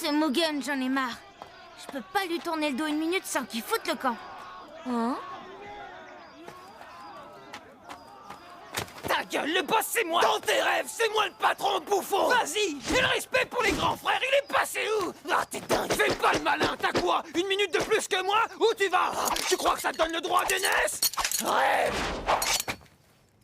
Ce Mugen, j'en ai marre. Je peux pas lui tourner le dos une minute sans qu'il foute le camp. Hein? Ta gueule, le boss c'est moi! Dans tes rêves, c'est moi le patron, bouffon! Vas-y! Et le respect pour les grands frères, il est passé où? Ah, t'es dingue! Fais pas le malin, t'as quoi? Une minute de plus que moi? Où tu vas? Tu crois que ça te donne le droit d'aînesse? Rêve!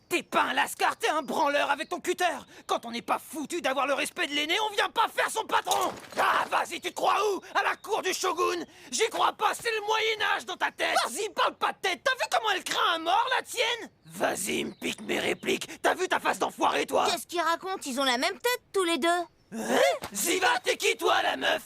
T'es pas un lascar, t'es un branleur avec ton cutter! Quand on n'est pas foutu d'avoir le respect de l'aîné, on vient pas faire son patron! Ah, vas-y, tu te crois où? À la cour du shogun? J'y crois pas, c'est le Moyen-Âge dans ta tête! Vas-y, parle pas de tête! T'as vu comment elle craint un mort, la tienne? Vas-y, me pique mes répliques! T'as vu ta face d'enfoiré, toi? Qu'est-ce qu'ils racontent? Ils ont la même tête, tous les deux. Hein? Ziva, t'es qui, toi, la meuf?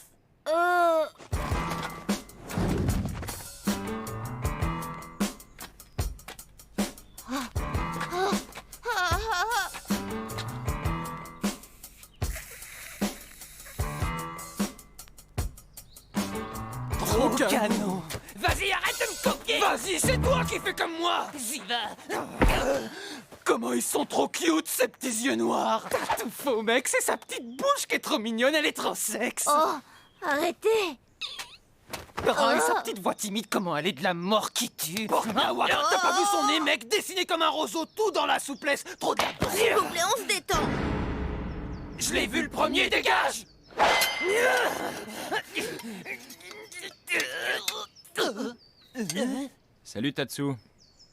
Trop canon! Vas-y, arrête de me copier! Vas-y, c'est toi qui fais comme moi! Ziva! Comment ils sont trop cute, ces petits yeux noirs! T'as tout faux, mec! C'est sa petite bouche qui est trop mignonne, elle est trop sexe! Oh, arrêtez! Oh, et sa petite voix timide, comment elle est de la mort qui tue! Portawara, t'as pas vu son nez, mec? Dessiné comme un roseau, tout dans la souplesse! Trop de la S'il vous plaît, on se détend! Je l'ai vu le premier, dégage! Salut Tatsu.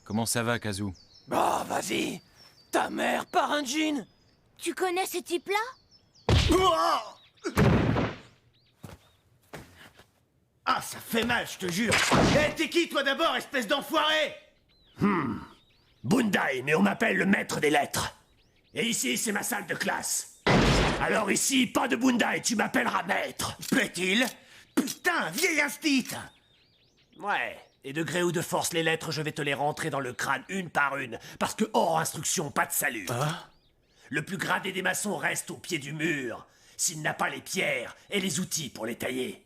Comment ça va, Kazu? Bah, vas-y! Ta mère par un jean! Tu connais ce type-là? Ah, ça fait mal, je te jure. Eh, t'es qui, toi, d'abord, espèce d'enfoiré? Bundai, mais on m'appelle le maître des lettres. Et ici, c'est ma salle de classe. Alors ici, pas de Bundai, tu m'appelleras maître. Plaît-il? Putain, vieille instit. Ouais, et de gré ou de force, les lettres, je vais te les rentrer dans le crâne une par une, parce que hors instruction, pas de salut. Le plus gradé des maçons reste au pied du mur, s'il n'a pas les pierres et les outils pour les tailler.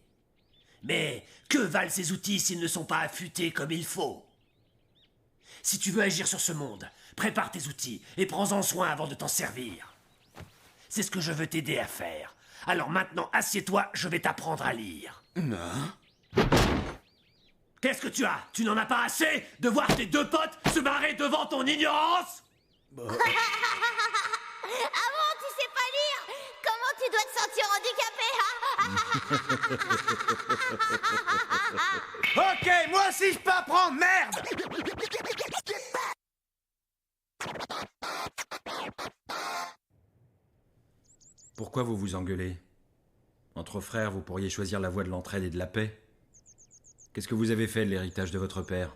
Mais que valent ces outils s'ils ne sont pas affûtés comme il faut? Si tu veux agir sur ce monde, prépare tes outils et prends-en soin avant de t'en servir. C'est ce que je veux t'aider à faire. Alors maintenant, assieds-toi, je vais t'apprendre à lire. Qu'est-ce que tu as? Tu n'en as pas assez de voir tes deux potes se marrer devant ton ignorance? Ah bon, tu sais pas lire? Comment tu dois te sentir handicapé, hein? Ok, moi aussi je peux apprendre, merde! Pourquoi vous vous engueulez? Entre frères, vous pourriez choisir la voie de l'entraide et de la paix. Qu'est-ce que vous avez fait de l'héritage de votre père?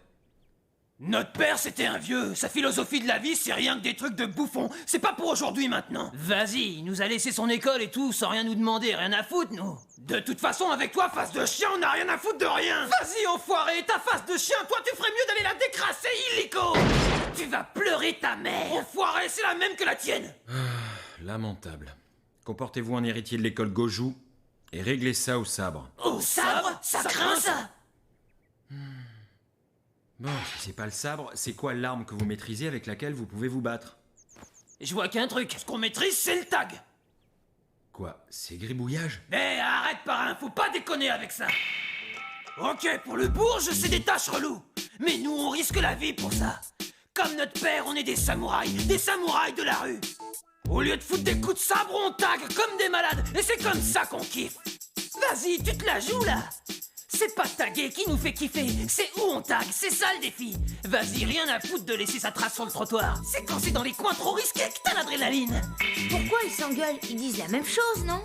Notre père, c'était un vieux. Sa philosophie de la vie, c'est rien que des trucs de bouffon. C'est pas pour aujourd'hui, maintenant. Vas-y, il nous a laissé son école et tout, sans rien nous demander, rien à foutre, nous. De toute façon, avec toi, face de chien, on n'a rien à foutre de rien. Vas-y, enfoiré, ta face de chien, toi, tu ferais mieux d'aller la décrasser, illico. Tu vas pleurer ta mère. Enfoiré, c'est la même que la tienne. Lamentable. Comportez-vous en héritier de l'école Goju et réglez ça au sabre. Au sabre? Ça craint, ça. Bon, si c'est pas le sabre, c'est quoi l'arme que vous maîtrisez avec laquelle vous pouvez vous battre? Je vois qu'un truc. Ce qu'on maîtrise, c'est le tag. Quoi, c'est gribouillage? Mais arrête, parrain, faut pas déconner avec ça. Ok, pour le bourge, c'est des tâches reloues. Mais nous, on risque la vie pour ça. Comme notre père, on est des samouraïs de la rue. Au lieu de foutre des coups de sabre, on tag comme des malades. Et c'est comme ça qu'on kiffe. Vas-y, tu te la joues, là. C'est pas taguer qui nous fait kiffer, c'est où on tag, c'est ça le défi. Vas-y, rien à foutre de laisser sa trace sur le trottoir. C'est quand c'est dans les coins trop risqués que t'as l'adrénaline. Pourquoi ils s'engueulent? Ils disent la même chose, non?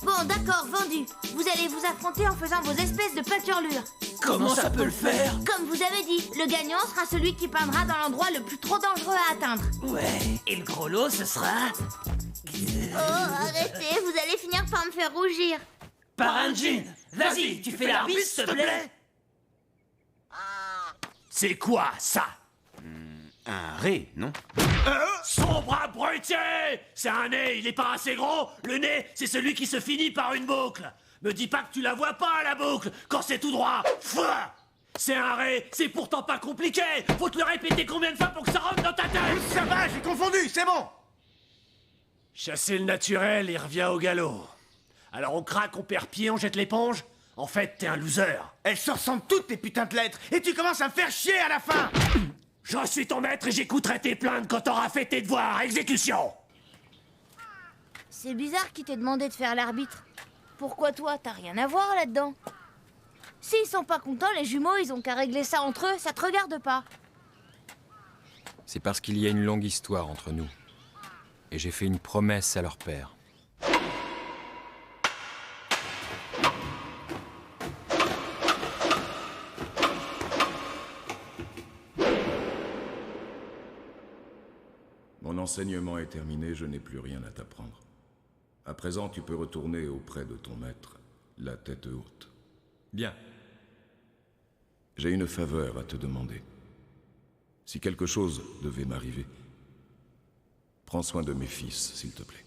Bon, d'accord, vendu. Vous allez vous affronter en faisant vos espèces de pâturlures. Comment ça peut le faire? Comme vous avez dit, le gagnant sera celui qui peindra dans l'endroit le plus trop dangereux à atteindre. Ouais, et le gros lot, ce sera... Oh, arrêtez, vous allez finir par me faire rougir. Parrain Jean, vas-y, tu fais l'arbitre, s'il te plaît. C'est quoi, ça? Un ré, non? Sombre abruti! C'est un nez, il est pas assez gros. Le nez, c'est celui qui se finit par une boucle. Me dis pas que tu la vois pas, la boucle, quand c'est tout droit. Fouah! C'est un ré, c'est pourtant pas compliqué. Faut te le répéter combien de fois pour que ça rentre dans ta tête? Ça va, j'ai confondu, c'est bon! Chasser le naturel, il revient au galop. Alors on craque, on perd pied, on jette l'éponge? En fait, t'es un loser. Elles se ressemblent toutes tes putains de lettres, et tu commences à me faire chier à la fin. Je suis ton maître et j'écouterai tes plaintes quand t'auras fait tes devoirs. Exécution! C'est bizarre qu'il t'ait demandé de faire l'arbitre. Pourquoi toi, t'as rien à voir là-dedans? S'ils sont pas contents, les jumeaux, ils ont qu'à régler ça entre eux, ça te regarde pas. C'est parce qu'il y a une longue histoire entre nous. Et j'ai fait une promesse à leur père. Mon enseignement est terminé, je n'ai plus rien à t'apprendre. À présent, tu peux retourner auprès de ton maître, la tête haute. Bien. J'ai une faveur à te demander. Si quelque chose devait m'arriver, prends soin de mes fils, s'il te plaît.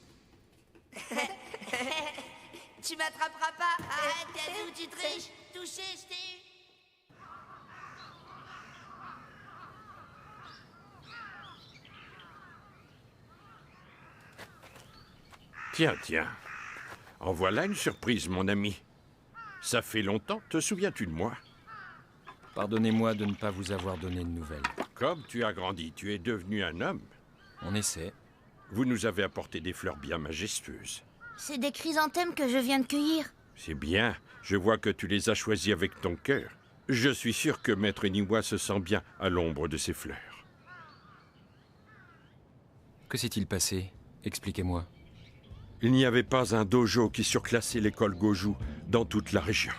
Tu m'attraperas pas. Arrête, t'as vu où tu triches? Touché, je t'ai eu. Tiens, tiens. En voilà une surprise, mon ami. Ça fait longtemps, te souviens-tu de moi? Pardonnez-moi de ne pas vous avoir donné de nouvelles. Comme tu as grandi, tu es devenu un homme. On essaie. Vous nous avez apporté des fleurs bien majestueuses. C'est des chrysanthèmes que je viens de cueillir. C'est bien, je vois que tu les as choisis avec ton cœur. Je suis sûr que Maître Niwa se sent bien à l'ombre de ces fleurs. Que s'est-il passé? Expliquez-moi. Il n'y avait pas un dojo qui surclassait l'école Goju dans toute la région.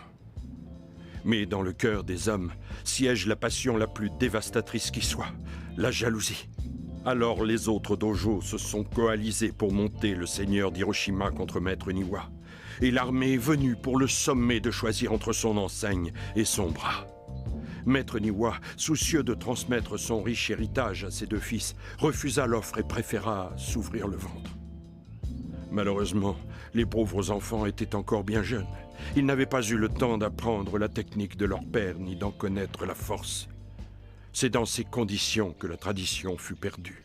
Mais dans le cœur des hommes siège la passion la plus dévastatrice qui soit, la jalousie. Alors les autres dojos se sont coalisés pour monter le seigneur d'Hiroshima contre Maître Niwa. Et l'armée est venue pour le sommer de choisir entre son enseigne et son bras. Maître Niwa, soucieux de transmettre son riche héritage à ses deux fils, refusa l'offre et préféra s'ouvrir le ventre. Malheureusement, les pauvres enfants étaient encore bien jeunes. Ils n'avaient pas eu le temps d'apprendre la technique de leur père ni d'en connaître la force. C'est dans ces conditions que la tradition fut perdue.